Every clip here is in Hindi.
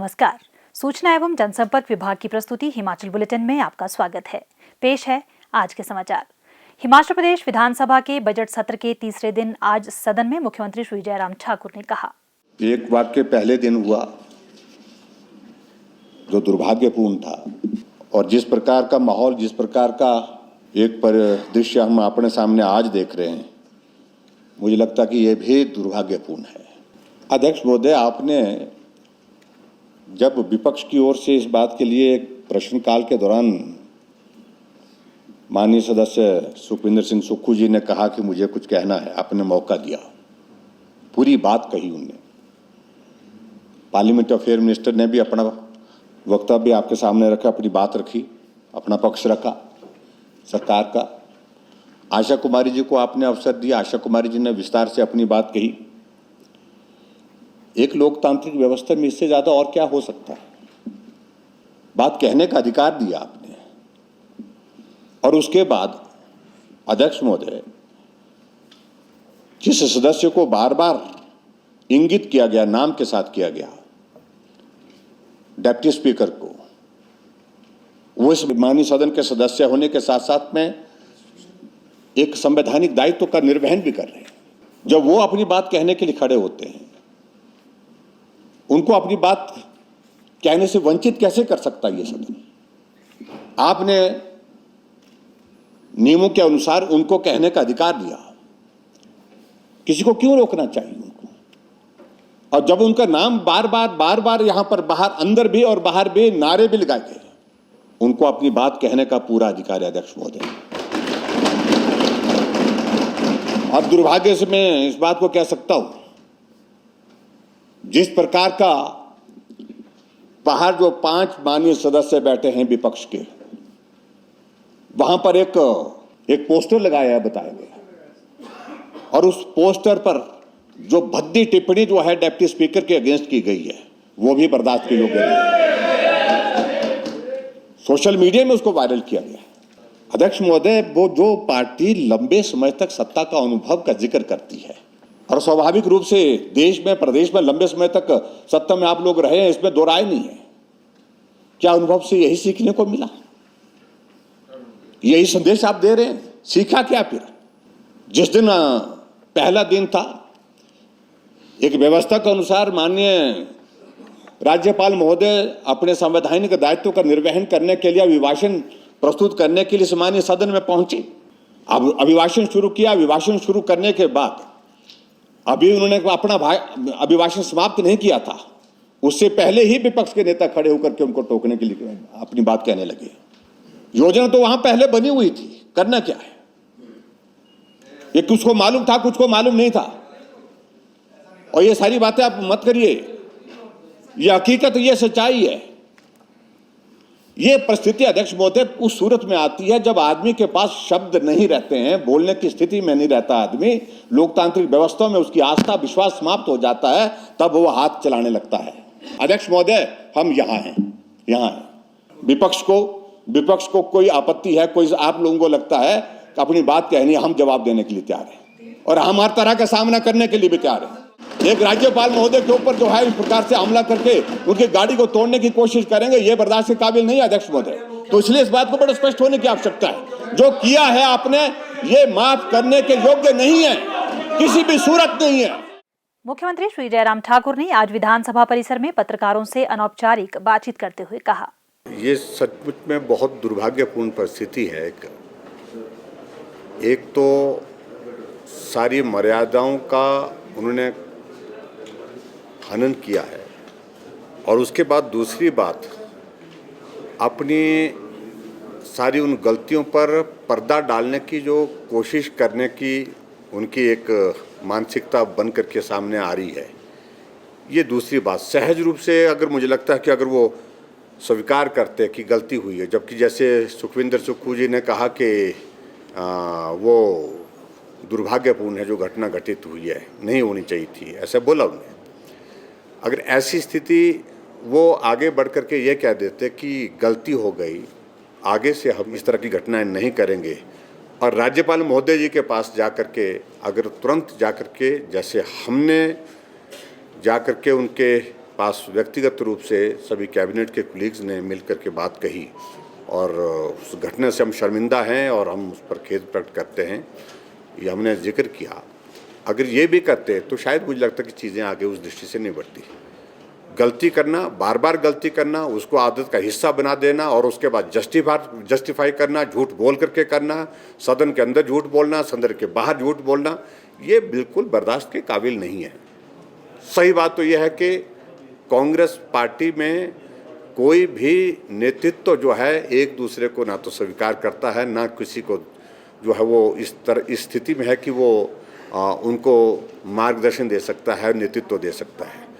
नमस्कार। सूचना एवं जनसंपर्क विभाग की प्रस्तुति हिमाचल बुलेटिन में आपका स्वागत है। पेश है आज के समाचार। हिमाचल प्रदेश विधानसभा के बजट सत्र के तीसरे दिन आज सदन में मुख्यमंत्री श्री जयराम ठाकुर ने कहा, एक वाक्य पहले दिन हुआ जो दुर्भाग्यपूर्ण था और जिस प्रकार का माहौल, जिस प्रकार का एक परिदृश्य हम अपने सामने आज देख रहे हैं, मुझे लगता कि यह भी दुर्भाग्यपूर्ण है। अध्यक्ष महोदय, आपने जब विपक्ष की ओर से इस बात के लिए एक प्रश्नकाल के दौरान माननीय सदस्य सुखविंदर सिंह सुक्खू जी ने कहा कि मुझे कुछ कहना है, आपने मौका दिया, पूरी बात कही उनने। पार्लियामेंट अफेयर मिनिस्टर ने भी अपना वक्तव्य आपके सामने रखा, अपनी बात रखी, अपना पक्ष रखा सरकार का। आशा कुमारी जी को आपने अवसर दिया, आशा कुमारी जी ने विस्तार से अपनी बात कही। एक लोकतांत्रिक व्यवस्था में इससे ज्यादा और क्या हो सकता है? बात कहने का अधिकार दिया आपने। और उसके बाद अध्यक्ष महोदय, जिस सदस्य को बार बार इंगित किया गया, नाम के साथ किया गया, डिप्टी स्पीकर को, वो इस माननीय सदन के सदस्य होने के साथ साथ में एक संवैधानिक दायित्व का निर्वहन भी कर रहे हैं। जब वो अपनी बात कहने के लिए खड़े होते हैं, उनको अपनी बात कहने से वंचित कैसे कर सकता है ये सदन? आपने नियमों के अनुसार उनको कहने का अधिकार दिया, किसी को क्यों रोकना चाहिए उनको? और जब उनका नाम बार बार यहां पर बाहर, अंदर भी और बाहर भी नारे भी लगाए गए, उनको अपनी बात कहने का पूरा अधिकार है अध्यक्ष महोदय। अब दुर्भाग्य से मैं इस बात को कह सकता हूं, जिस प्रकार का बाहर जो 5 माननीय सदस्य बैठे हैं विपक्ष के, वहां पर एक पोस्टर लगाया है, बताया गया, और उस पोस्टर पर जो भद्दी टिप्पणी जो है डिप्टी स्पीकर के अगेंस्ट की गई है, वो भी बर्दाश्त के योग्य नहीं। सोशल मीडिया में उसको वायरल किया गया। अध्यक्ष महोदय, वो जो पार्टी लंबे समय तक सत्ता का अनुभव का जिक्र करती है, और स्वाभाविक रूप से देश में, प्रदेश में लंबे समय तक सत्ता में आप लोग रहे हैं, इसमें दो राय नहीं है, क्या अनुभव से यही सीखने को मिला? यही संदेश आप दे रहे हैं? सीखा क्या फिर? जिस दिन पहला दिन था, एक व्यवस्था के अनुसार माननीय राज्यपाल महोदय अपने संवैधानिक दायित्व का निर्वहन करने के लिए अभिभाषण प्रस्तुत करने के लिए सामान्य सदन में पहुंचे। अब अभिभाषण शुरू किया। अभिभाषण शुरू करने के बाद अभी उन्होंने अपना अभिभाषण समाप्त नहीं किया था, उससे पहले ही विपक्ष के नेता खड़े होकर के उनको टोकने के लिए अपनी बात कहने लगे। योजना तो वहां पहले बनी हुई थी, करना क्या है? ये कुछ को मालूम था, कुछ को मालूम नहीं था। और ये सारी बातें आप मत करिए, ये हकीकत, ये सच्चाई है। ये परिस्थिति अध्यक्ष महोदय उस सूरत में आती है जब आदमी के पास शब्द नहीं रहते हैं, बोलने की स्थिति में नहीं रहता आदमी, लोकतांत्रिक व्यवस्था में उसकी आस्था विश्वास समाप्त हो जाता है, तब वो हाथ चलाने लगता है। अध्यक्ष महोदय, हम यहाँ हैं। विपक्ष को कोई आपत्ति है, कोई आप लोगों को लगता है कि अपनी बात कहनी है, हम जवाब देने के लिए तैयार हैं और हम हर तरह का सामना करने के लिए भी तैयार हैं। एक राज्यपाल महोदय के ऊपर जो है इस प्रकार से हमला करके उनकी गाड़ी को तोड़ने की कोशिश करेंगे, ये बर्दाश्त के काबिल नहीं है अध्यक्ष महोदय। तो इसलिए इस बात को बड़ा स्पष्ट होने की आवश्यकता है। जो किया है आपने, ये माफ करने के योग्य नहीं है, किसी भी सूरत नहीं है। मुख्यमंत्री श्री जयराम ठाकुर ने आज विधानसभा परिसर में पत्रकारों से अनौपचारिक बातचीत करते हुए कहा, ये सचमुच में बहुत दुर्भाग्यपूर्ण परिस्थिति है। एक तो सारी मर्यादाओं का उन्होंने हनन किया है, और उसके बाद दूसरी बात, अपनी सारी उन गलतियों पर पर्दा डालने की जो कोशिश करने की उनकी एक मानसिकता बन करके सामने आ रही है। ये दूसरी बात, सहज रूप से अगर मुझे लगता है कि अगर वो स्वीकार करते कि गलती हुई है, जबकि जैसे सुखविंदर सुक्खू जी ने कहा कि वो दुर्भाग्यपूर्ण है जो घटना घटित हुई है, नहीं होनी चाहिए थी, ऐसा बोला उन्होंने। अगर ऐसी स्थिति, वो आगे बढ़ कर के ये कह देते कि गलती हो गई, आगे से हम इस तरह की घटनाएं नहीं करेंगे, और राज्यपाल महोदय जी के पास जा कर के अगर तुरंत जा कर के, जैसे हमने जा कर के उनके पास व्यक्तिगत रूप से सभी कैबिनेट के कुलीग्स ने मिलकर के बात कही और उस घटना से हम शर्मिंदा हैं और हम उस पर खेद प्रकट करते हैं, ये हमने जिक्र किया। अगर ये भी करते तो शायद मुझे लगता है कि चीज़ें आगे उस दृष्टि से नहीं बढ़ती। गलती करना, बार बार गलती करना, उसको आदत का हिस्सा बना देना और उसके बाद जस्टिफाई करना, झूठ बोल करके करना, सदन के अंदर झूठ बोलना, सदन के बाहर झूठ बोलना, ये बिल्कुल बर्दाश्त के काबिल नहीं है। सही बात तो यह है कि कांग्रेस पार्टी में कोई भी नेतृत्व जो है एक दूसरे को ना तो स्वीकार करता है, ना किसी को जो है वो इस स्थिति में है कि वो उनको मार्गदर्शन दे सकता है, नेतृत्व दे सकता है।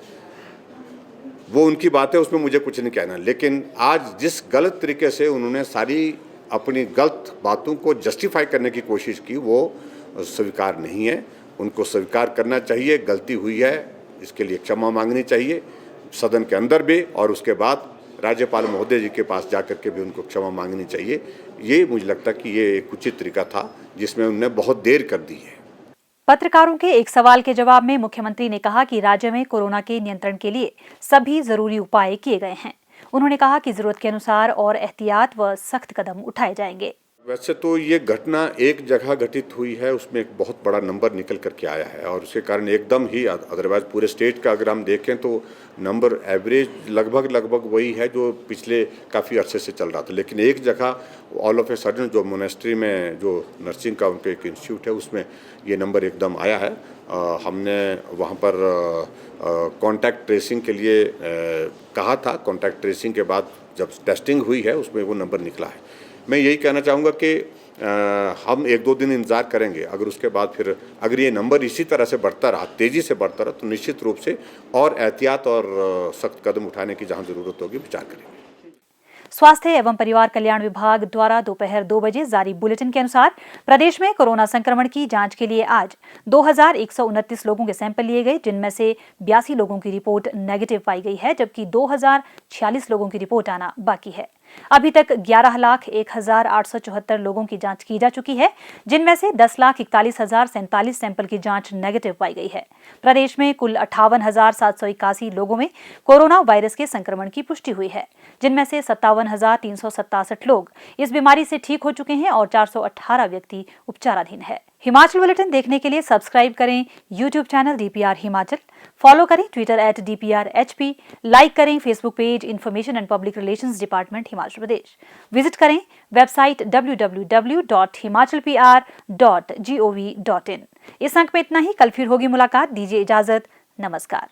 वो उनकी बात है, उसमें मुझे कुछ नहीं कहना। लेकिन आज जिस गलत तरीके से उन्होंने सारी अपनी गलत बातों को जस्टिफाई करने की कोशिश की, वो स्वीकार नहीं है। उनको स्वीकार करना चाहिए, गलती हुई है, इसके लिए क्षमा मांगनी चाहिए सदन के अंदर भी, और उसके बाद राज्यपाल महोदय जी के पास जाकर के भी उनको क्षमा मांगनी चाहिए। ये मुझे लगता है कि ये एक उचित तरीका था जिसमें उन्होंने बहुत देर कर दी है। पत्रकारों के एक सवाल के जवाब में मुख्यमंत्री ने कहा कि राज्य में कोरोना के नियंत्रण के लिए सभी जरूरी उपाय किए गए हैं। उन्होंने कहा कि जरूरत के अनुसार और एहतियात व सख्त कदम उठाए जाएंगे। वैसे तो ये घटना एक जगह घटित हुई है, उसमें एक बहुत बड़ा नंबर निकल करके आया है और उसके कारण एकदम ही, अदरवाइज पूरे स्टेट का अगर हम देखें तो नंबर एवरेज लगभग वही है जो पिछले काफ़ी अरसे से चल रहा था। लेकिन एक जगह ऑल ऑफ ए सडन जो मोनेस्ट्री में जो नर्सिंग का उनका एक इंस्टीट्यूट है, उसमें ये नंबर एकदम आया है। हमने वहाँ पर कॉन्टैक्ट ट्रेसिंग के लिए कहा था। कॉन्टैक्ट ट्रेसिंग के बाद जब टेस्टिंग हुई है उसमें वो नंबर निकला है। मैं यही कहना चाहूँगा कि हम 1-2 दिन इंतज़ार करेंगे। अगर उसके बाद फिर अगर ये नंबर इसी तरह से बढ़ता रहा, तेज़ी से बढ़ता रहा, तो निश्चित रूप से और एहतियात और सख्त कदम उठाने की जहाँ ज़रूरत होगी विचार करेंगे। स्वास्थ्य एवं परिवार कल्याण विभाग द्वारा दोपहर 2 बजे जारी बुलेटिन के अनुसार प्रदेश में कोरोना संक्रमण की जांच के लिए आज 2129 लोगों के सैंपल लिए गए, जिनमें से 82 लोगों की रिपोर्ट नेगेटिव पाई गई है, जबकि 2046 लोगों की रिपोर्ट आना बाकी है। अभी तक 11,01,874 लोगों की जांच की जा चुकी है, जिनमें से 10,41,047 सैंपल की जांच नेगेटिव पाई गई है। प्रदेश में कुल 58,781 लोगों में कोरोना वायरस के संक्रमण की पुष्टि हुई है, जिनमें से 57,367 लोग इस बीमारी से ठीक हो चुके हैं और 418 व्यक्ति उपचाराधीन है। हिमाचल बुलेटिन देखने के लिए सब्सक्राइब करें YouTube channel DPR Himachal, follow करें ट्विटर @DPRHP, लाइक करें Facebook page information and public relations department Himachal Pradesh, visit करें वेबसाइट www.himachalpr.gov.in। इस अंक में इतना ही। कल फिर होगी मुलाकात, दीजिए इजाजत, नमस्कार।